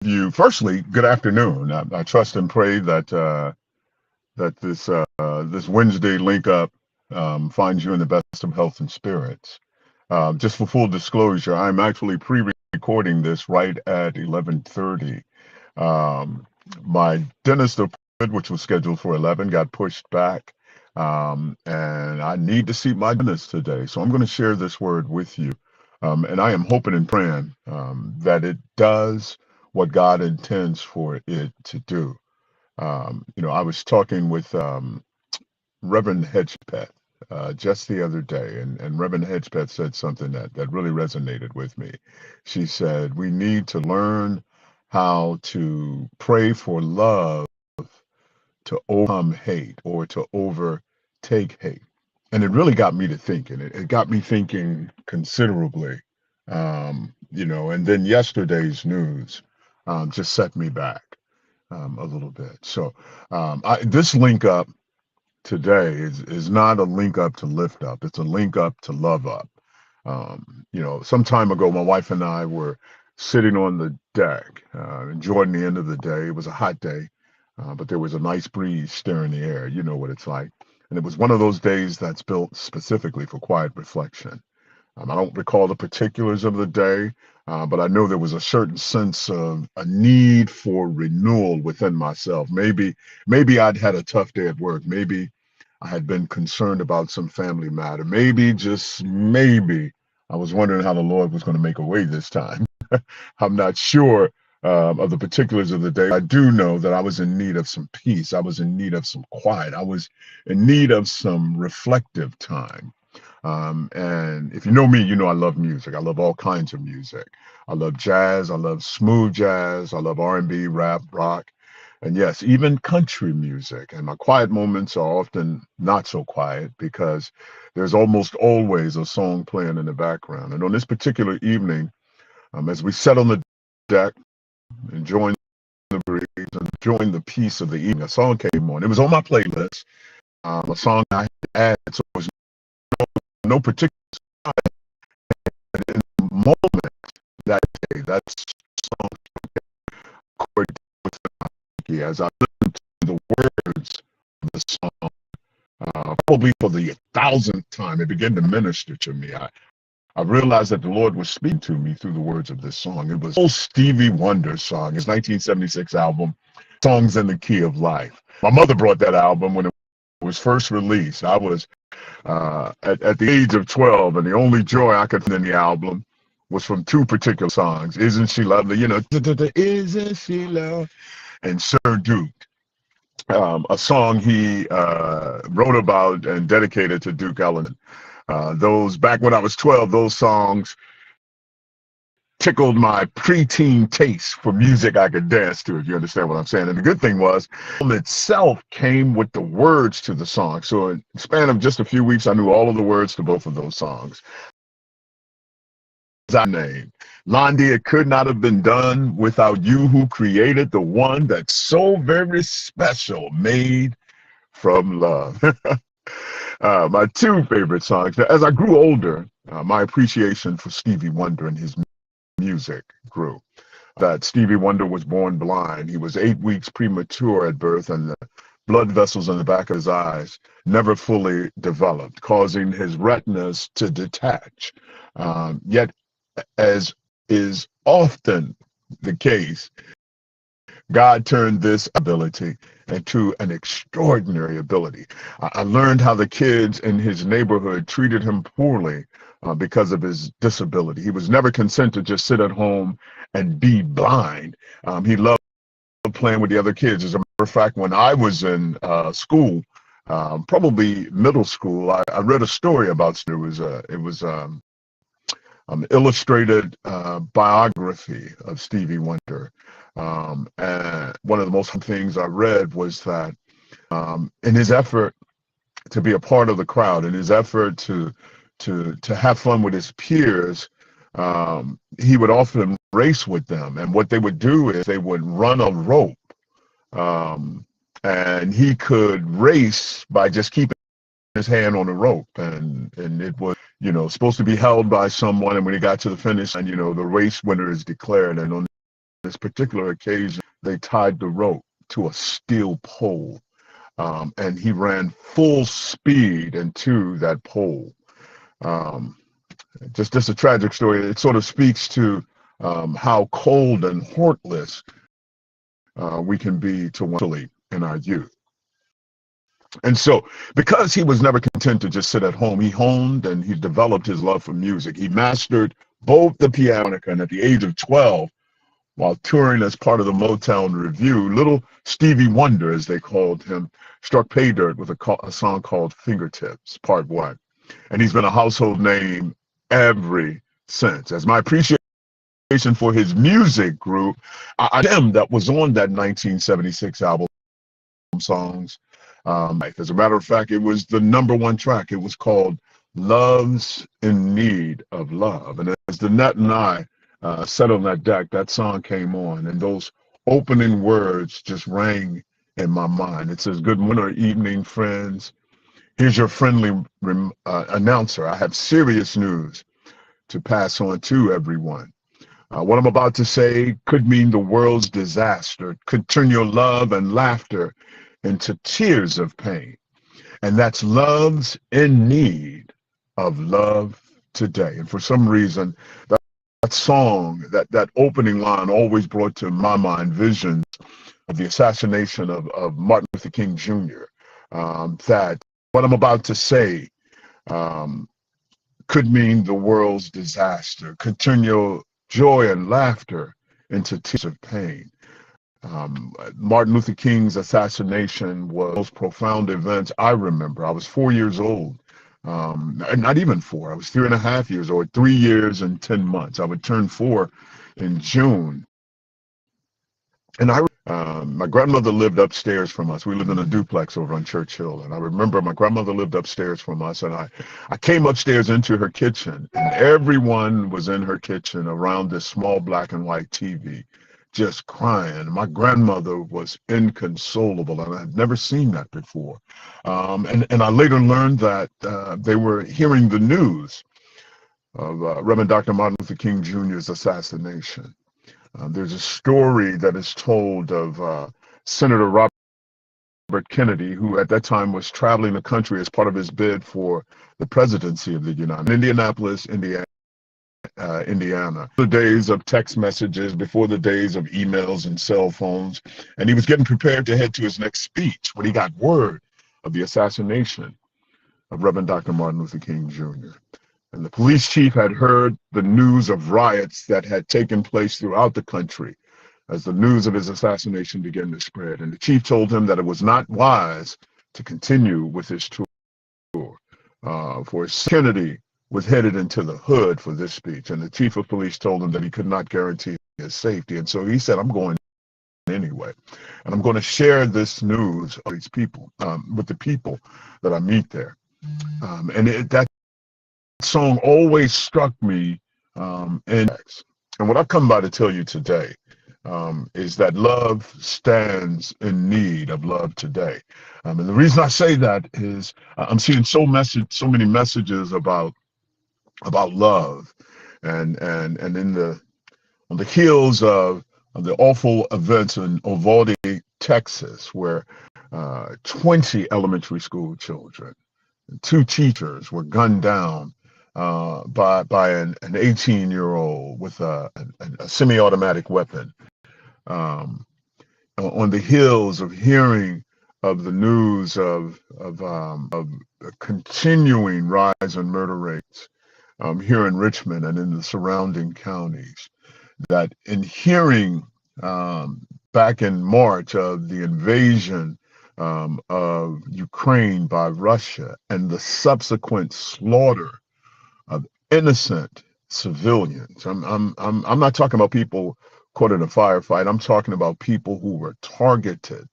you. Firstly, good afternoon. I trust and pray that this Wednesday link up finds you in the best of health and spirits. Just for full disclosure, I'm actually pre-recording this right at 11:30. Um, my dentist appointment, which was scheduled for 11, got pushed back, and I need to see my dentist today. So I'm going to share this word with you, and I am hoping and praying that it does what God intends for it to do. I was talking with Reverend Hedgepeth just the other day, and Reverend Hedgepeth said something that really resonated with me. She said, we need to learn how to pray for love to overcome hate or to overtake hate. And it really got me to thinking. It got me thinking considerably. And then yesterday's news just set me back a little bit. So this link up today is not a link up to lift up. It's a link up to love up. Some time ago, my wife and I were sitting on the deck, enjoying the end of the day. It was a hot day, but there was a nice breeze stirring the air. You know what it's like. And it was one of those days that's built specifically for quiet reflection. I don't recall the particulars of the day, but I know there was a certain sense of a need for renewal within myself. Maybe I'd had a tough day at work. Maybe I had been concerned about some family matter. Maybe, just maybe, I was wondering how the Lord was going to make a way this time. I'm not sure of the particulars of the day. I do know that I was in need of some peace. I was in need of some quiet. I was in need of some reflective time. And if you know me, you know I love music. I love all kinds of music. I love jazz. I love smooth jazz. I love R&B, rap, rock, and yes, even country music. And my quiet moments are often not so quiet because there's almost always a song playing in the background. And on this particular evening, as we sat on the deck, enjoying the breeze, enjoying the peace of the evening, a song came on. It was on my playlist, a song I had to add, so it was no particular moment that day. That song chord as I listened to the words of the song, probably for the thousandth time, it began to minister to me. I realized that the Lord was speaking to me through the words of this song. It was old Stevie Wonder song, his 1976 album, Songs in the Key of Life. My mother brought that album when it was first released. I was at the age of 12, and the only joy I could find in the album was from two particular songs. Isn't She Lovely? Isn't She Lovely? And Sir Duke, a song he wrote about and dedicated to Duke Ellington. Those back when I was 12, those songs tickled my preteen taste for music I could dance to, if you understand what I'm saying. And the good thing was, the album itself came with the words to the song. So in the span of just a few weeks, I knew all of the words to both of those songs. Name. Londi, it could not have been done without you who created the one that's so very special, made from love. My two favorite songs. As I grew older, my appreciation for Stevie Wonder and his music grew. That Stevie Wonder was born blind. He was 8 weeks premature at birth, and the blood vessels in the back of his eyes never fully developed, causing his retinas to detach. Yet, as is often the case, God turned this ability into an extraordinary ability. I learned how the kids in his neighborhood treated him poorly because of his disability. He was never content to just sit at home and be blind. He loved playing with the other kids. As a matter of fact, when I was in school, probably middle school, I read a story about it was illustrated biography of Stevie Wonder. And one of the most things I read was that in his effort to be a part of the crowd, in his effort to have fun with his peers, he would often race with them. And what they would do is they would run a rope, and he could race by just keeping his hand on the rope, and it was supposed to be held by someone, and when he got to the finish, and the race winner is declared. And on this particular occasion, they tied the rope to a steel pole, and he ran full speed into that pole. Um, just a tragic story. It sort of speaks to how cold and heartless we can be to one in our youth. And so, because he was never content to just sit at home, he honed and he developed his love for music. He mastered both the piano, and at the age of 12, while touring as part of the Motown Review, little Stevie Wonder, as they called him, struck pay dirt with a song called Fingertips, Part 1. And he's been a household name ever since. As my appreciation for his music group, Jim, that was on that 1976 album, Songs. As a matter of fact, it was the #1 track. It was called Love's in Need of Love. And as the net and I sat on that deck, that song came on, and those opening words just rang in my mind. It says, "Good morning or evening, friends. Here's your friendly announcer. I have serious news to pass on to everyone. What I'm about to say could mean the world's disaster, could turn your love and laughter into tears of pain. And that's love's in need of love today." And for some reason, that song, that opening line always brought to my mind visions of the assassination of Martin Luther King Jr. That what I'm about to say could mean the world's disaster, could turn your joy and laughter into tears of pain. Martin Luther King's assassination was one of the most profound events I remember. I was 4 years old. Not even 4. I was 3.5 years old, 3 years and 10 months. I would turn 4 in June. And my grandmother lived upstairs from us. We lived in a duplex over on Churchill. And I remember my grandmother lived upstairs from us. And I came upstairs into her kitchen, and everyone was in her kitchen around this small black and white TV, just crying. My grandmother was inconsolable, and I had never seen that before. And I later learned that they were hearing the news of Reverend Dr. Martin Luther King Jr.'s assassination. There's a story that is told of Senator Robert Kennedy, who at that time was traveling the country as part of his bid for the presidency of the United States, Indianapolis, Indiana. The days of text messages, before the days of emails and cell phones, and he was getting prepared to head to his next speech when he got word of the assassination of Reverend Dr. Martin Luther King Jr. And the police chief had heard the news of riots that had taken place throughout the country as the news of his assassination began to spread. And the chief told him that it was not wise to continue with his tour. For Kennedy was headed into the hood for this speech, and the chief of police told him that he could not guarantee his safety. And so he said, "I'm going anyway, and I'm going to share this news of these people with the people that I meet there." That song always struck me and what I've come by to tell you today is that love stands in need of love today. And the reason I say that is I'm seeing so many messages about love, and on the heels of the awful events in Uvalde, Texas, where 20 elementary school children, 2 teachers were gunned down by an 18-year-old with a semi-automatic weapon. On the heels of hearing of the news of a continuing rise in murder rates here in Richmond and in the surrounding counties, that in hearing back in March of the invasion of Ukraine by Russia and the subsequent slaughter of innocent civilians. I'm not talking about people caught in a firefight. I'm talking about people who were targeted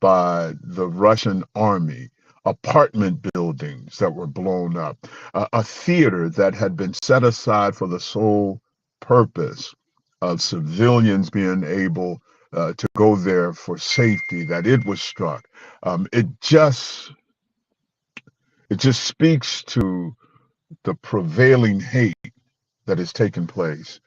by the Russian army, apartment buildings that were blown up, a theater that had been set aside for the sole purpose of civilians being able to go there for safety, that it was struck. It just speaks to the prevailing hate that has taken place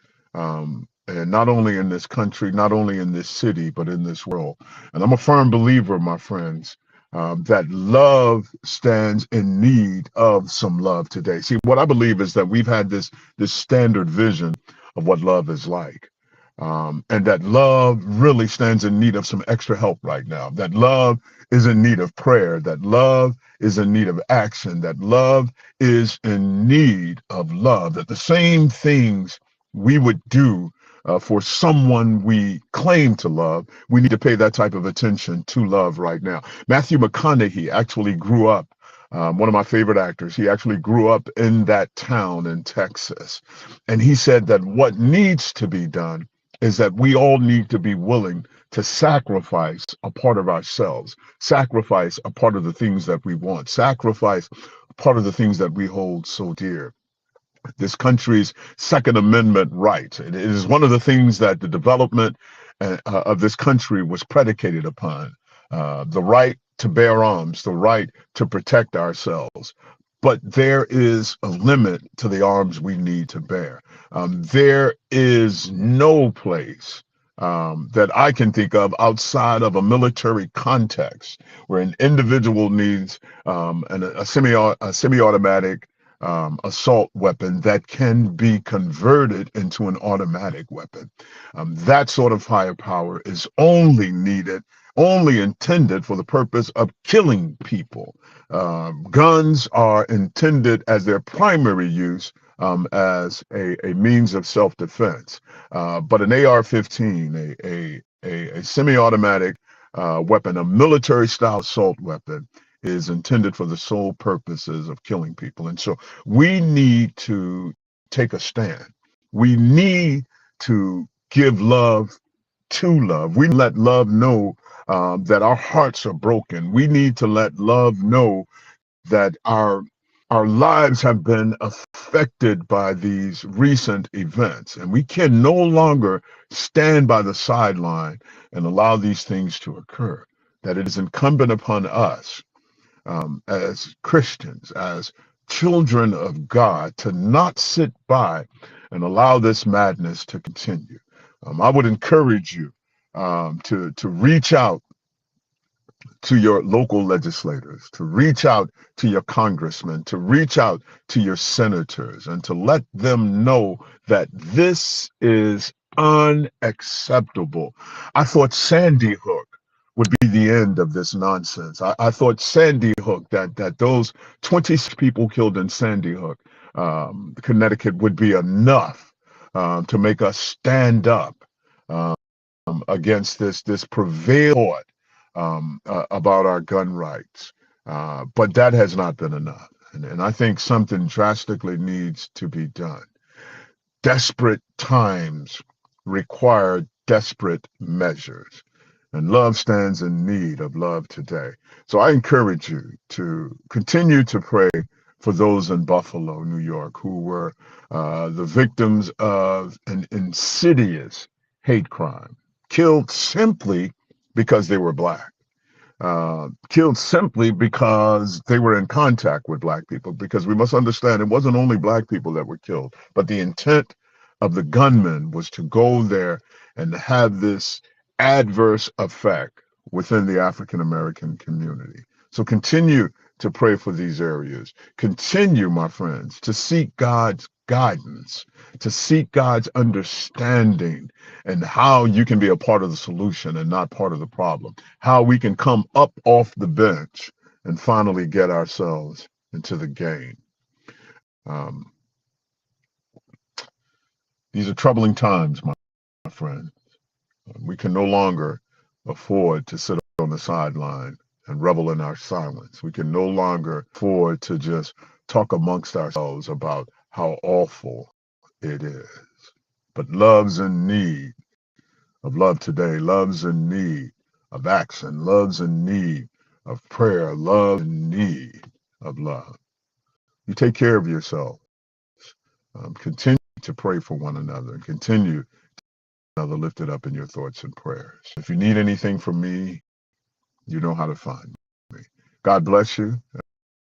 and not only in this country, not only in this city, but in this world. And I'm a firm believer, my friends, that love stands in need of some love today. See, what I believe is that we've had this standard vision of what love is like. And that love really stands in need of some extra help right now. That love is in need of prayer. That love is in need of action. That love is in need of love. That the same things we would do for someone we claim to love, we need to pay that type of attention to love right now. Matthew McConaughey actually grew up, one of my favorite actors, he actually grew up in that town in Texas. And he said that what needs to be done is that we all need to be willing to sacrifice a part of ourselves, sacrifice a part of the things that we want, sacrifice part of the things that we hold so dear. This country's Second Amendment rights. It is one of the things that the development of this country was predicated upon. The right to bear arms, the right to protect ourselves. But there is a limit to the arms we need to bear. There is no place that I can think of outside of a military context where an individual needs a semi-automatic assault weapon that can be converted into an automatic weapon. That sort of firepower is only needed, only intended for the purpose of killing people. Guns are intended as their primary use as a means of self-defense. But an AR-15, a semi-automatic weapon, a military-style assault weapon, is intended for the sole purposes of killing people. And so we need to take a stand. We need to give love to love. We let love know that our hearts are broken. We need to let love know that our lives have been affected by these recent events, and we can no longer stand by the sideline and allow these things to occur. That it is incumbent upon us as Christians, as children of God, to not sit by and allow this madness to continue. I would encourage you to reach out to your local legislators, to reach out to your congressmen, to reach out to your senators, and to let them know that this is unacceptable. I thought Sandy Hook would be the end of this nonsense. I thought Sandy Hook, that those 26 people killed in Sandy Hook, Connecticut, would be enough to make us stand up um, against this prevail about our gun rights. But that has not been enough. And I think something drastically needs to be done. Desperate times require desperate measures. And love stands in need of love today. So I encourage you to continue to pray for those in Buffalo, New York, who were the victims of an insidious hate crime, killed simply because they were Black. Killed simply because they were in contact with Black people. Because we must understand, it wasn't only Black people that were killed, but the intent of the gunman was to go there and have this adverse effect within the African American community. So continue to pray for these areas. Continue, my friends, to seek God's guidance, to seek God's understanding, and how you can be a part of the solution and not part of the problem. How we can come up off the bench and finally get ourselves into the game. Um, these are troubling times, my friend. We can no longer afford to sit on the sideline and revel in our silence. We can no longer afford to just talk amongst ourselves about how awful it is. But love's in need of love today. Love's in need of action. Love's in need of prayer. Love's in need of love. You take care of yourself. Continue to pray for one another and continue another lifted up in your thoughts and prayers. If you need anything from me, you know how to find me. God bless you.